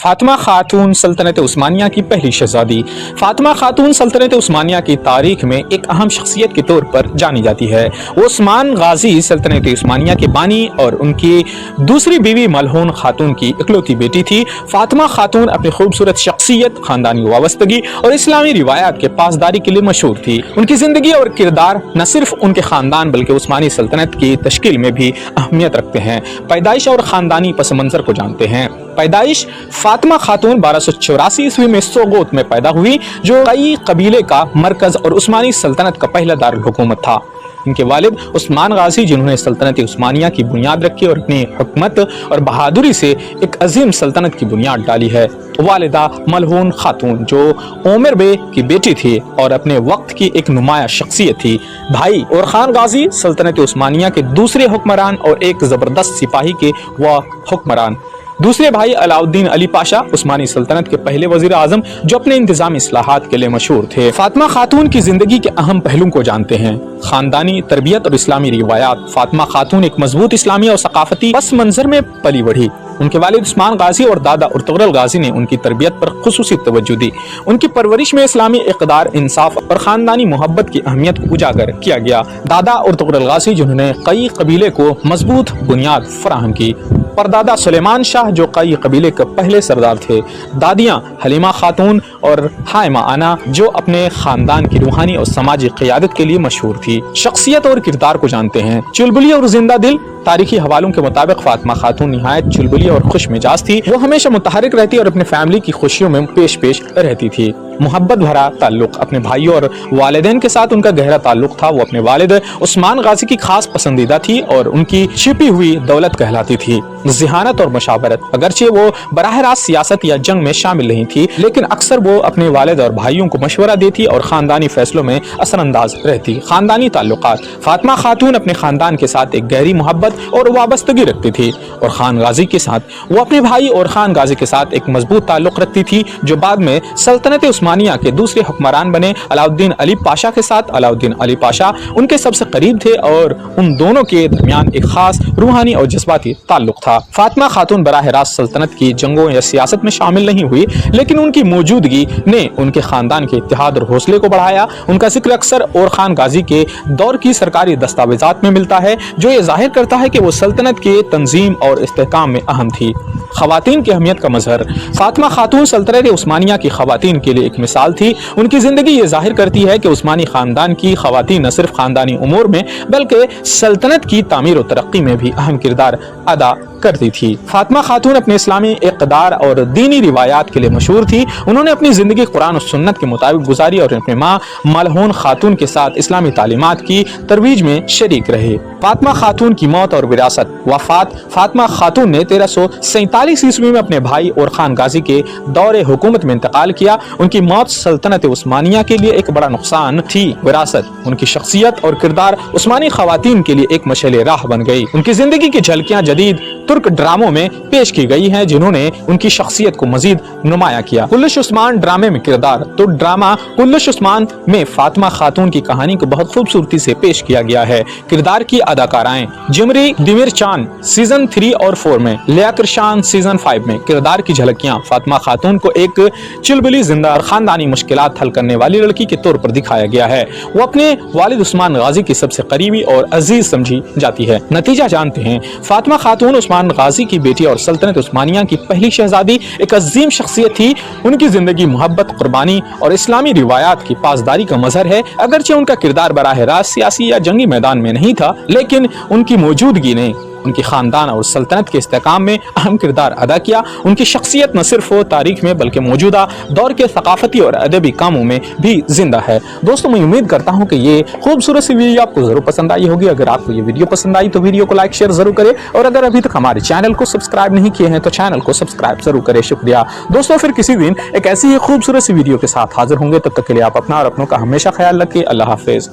फातिमा खातून सल्तनत उस्मानिया की पहली शहजादी। फातिमा खातून सल्तनत उस्मानिया की तारीख में एक अहम शख्सियत के तौर पर जानी जाती है। वो उस्मान गाजी सल्तनत उस्मानिया के बानी और उनकी दूसरी बीवी मलहून खातून की इकलौती बेटी थी। फातिमा खातून अपनी खूबसूरत शख्सियत, खानदानी वाबस्तगी और इस्लामी रिवायात के पासदारी के लिए मशहूर थी। उनकी जिंदगी और किरदार न सिर्फ उनके खानदान बल्कि उस्मानी सल्तनत की तश्कील में भी अहमियत रखते हैं। पैदाइश और खानदानी पस मंजर को जानते हैं। पैदाइश फातिमा खातून 1284 ईस्वी में सोगोत में पैदा हुई, जो कई कबीले का मरकज और उस्मानी सल्तनत का पहला दारुल हुकूमत था। इनके वालिद उस्मान गाजी, जिन्होंने सल्तनत उस्मानिया की बुनियाद रखी और अपनी हुकमत और बहादुरी से एक अजीम सल्तनत की बुनियाद डाली है। वालिदा मलहून खातून, जो ओमर बे की बेटी थी और अपने वक्त की एक नुमाया शख्सियत थी। भाई और खान गाजी सल्तनत उस्मानिया के दूसरे हुक्मरान और एक जबरदस्त सिपाही के वह हुक्मरान। दूसरे भाई अलाउद्दीन अली पाशा, उस्मानी सल्तनत के पहले वजीर आजम, जो अपने इंतजामी इस्लाहात के लिए मशहूर थे। फातिमा खातून की जिंदगी के अहम पहलुओं को जानते हैं। खानदानी तरबियत और इस्लामी रिवायात। फातिमा खातून एक मजबूत इस्लामी और सकाफती पस मंजर में पली बढ़ी। उनके वालिद उस्मान गाजी और दादा उर्तुगरल गाजी ने उनकी तरबियत पर खुसूसी तवज्जो दी। उनकी परवरिश में इस्लामी इक़दार, इंसाफ और खानदानी मोहब्बत की अहमियत को उजागर किया गया। दादा उर्तुगरल गाजी, जिन्होंने कई कबीले को मजबूत बुनियाद फराहम की। परदादा सुलेमान शाह, जो कई कबीले के पहले सरदार थे। दादियाँ हलीमा खातून और हाइमा आना, जो अपने खानदान की रूहानी और समाजी क़ियादत के लिए मशहूर थी। शख्सियत और किरदार को जानते हैं। चुलबुली और जिंदा दिल। तारीखी हवालों के मुताबिक फातिमा खातून निहायत चुलबुली और खुश मिजाज थी। वो हमेशा मुतहरिक रहती और अपने फैमिली की खुशियों में पेश रहती थी। मोहब्बत भरा ताल्लुक। अपने भाइयों और वालिदैन के साथ उनका गहरा ताल्लुक था। वो अपने वालिद उस्मान गाजी की खास पसंदीदा थी और उनकी छिपी हुई दौलत कहलाती थी। ज़िहानत और मशावरत। अगरचे वो बराह रास्त सियासत या जंग में शामिल नहीं थी, लेकिन अक्सर वो अपने वालिद और भाइयों को मशवरा देती और खानदानी फैसलों में असरअंदाज रहती। खानदानी ताल्लुकात। फातिमा खातून अपने खानदान के साथ एक गहरी मोहब्बत और वाबस्तगी रखती थी और खान गाजी के साथ वो अपने भाई और खान गाजी के साथ एक मजबूत ताल्लुक रखती थी, जो बाद में सल्तनत उस्मानिया के दूसरे हुक्मरान बने। अलाउद्दीन अली पाशा के साथ अलाउद्दीन अली पाशा उनके सबसे करीब थे और उन दोनों के दरमियान एक खास रूहानी और जज्बाती ताल्लुक था। फातिमा खातून बराह रास्त सल्तनत की जंगों या सियासत में शामिल नहीं हुई, लेकिन उनकी मौजूदगी ने उनके खानदान के इत्तेहाद और हौसले को बढ़ाया। उनका जिक्र अक्सर और खान गाजी के दौर की सरकारी दस्तावेजात में मिलता है, जो ये जाहिर करता है कि वो सल्तनत के तंजीम और इस्तेहकाम में अहम थी। खवातीन की अहमियत का मजहर। फातिमा खातून सल्तनत उस्मानिया की खवातीन के लिए एक मिसाल थी। उनकी जिंदगी ये जाहिर करती है कि उस्मानी खानदान की खवातीन न सिर्फ खानदानी उमूर में बल्कि सल्तनत की तामीर और तरक्की में भी अहम किरदार अदा करती थी। फातिमा खातून अपने इस्लामी इक़दार और दीनी रिवायात के लिए मशहूर थी। उन्होंने अपनी जिंदगी कुरान और सुन्नत के मुताबिक गुजारी और अपनी माँ मलहून खातून के साथ इस्लामी तालीमात की तरवीज में शरीक रहे। फातिमा खातून की मौत और विरासत। वफात। फातिमा खातून ने 1347 ईस्वी में अपने भाई और खान गाजी के दौरे हुकूमत में इंतकाल किया। उनकी मौत सल्तनत उस्मानिया के लिए एक बड़ा नुकसान थी। विरासत। उनकी शख्सियत और किरदार उस्मानी खवातीन के लिए एक मशाल राह बन गई। उनकी जिंदगी की झलकियां जदीद तुर्क ड्रामों में पेश की गई हैं, जिन्होंने उनकी शख्सियत को मजीद नुमाया किया। कुल्लुश उस्मान ड्रामे में किरदार। तो ड्रामा कुल्लुश उस्मान में फातिमा खातून की कहानी को बहुत खूबसूरती से पेश किया गया है। किरदार की अदाकाराएं। जिमरी दिमिर चान सीजन 3 और 4 में, लिया कृशान सीजन 5 में। किरदार की झलकियां। फातिमा खातून को एक चुलबुली, जिंदा और खानदानी मुश्किलात हल करने वाली लड़की के तौर पर दिखाया गया है। वो अपने वालिद उस्मान गाजी की सबसे करीबी और अजीज समझी जाती है। नतीजा जानते हैं। फातिमा खातून उस्मान गाजी की बेटी और सल्तनत उस्मानिया की पहली शहजादी एक अजीम शख्सियत थी। उनकी जिंदगी मोहब्बत, कुर्बानी और इस्लामी रिवायात की पासदारी का मजहर है। अगरचे उनका किरदार बराह रास्त सियासी या जंगी मैदान में नहीं था, लेकिन उनकी मौजूदगी ने उनकी खानदान और सल्तनत के इस्तेहकाम में अहम किरदार अदा किया। उनकी शख्सियत न सिर्फ तारीख में बल्कि मौजूदा दौर के सकाफती और अदबी कामों में भी जिंदा है। दोस्तों, मैं उम्मीद करता हूं कि ये खूबसूरत सी वीडियो आपको जरूर पसंद आई होगी। अगर आपको ये वीडियो पसंद आई तो वीडियो को लाइक शेयर जरूर करें, और अगर अभी तक हमारे चैनल को सब्सक्राइब नहीं किए हैं तो चैनल को सब्सक्राइब जरूर करें। शुक्रिया दोस्तों, फिर किसी दिन एक ऐसी ही खूबसूरत सी वीडियो के साथ हाजिर होंगे। तब तक के लिए आप अपना और अपनों का हमेशा ख्याल रखिए। अल्लाह हाफिज।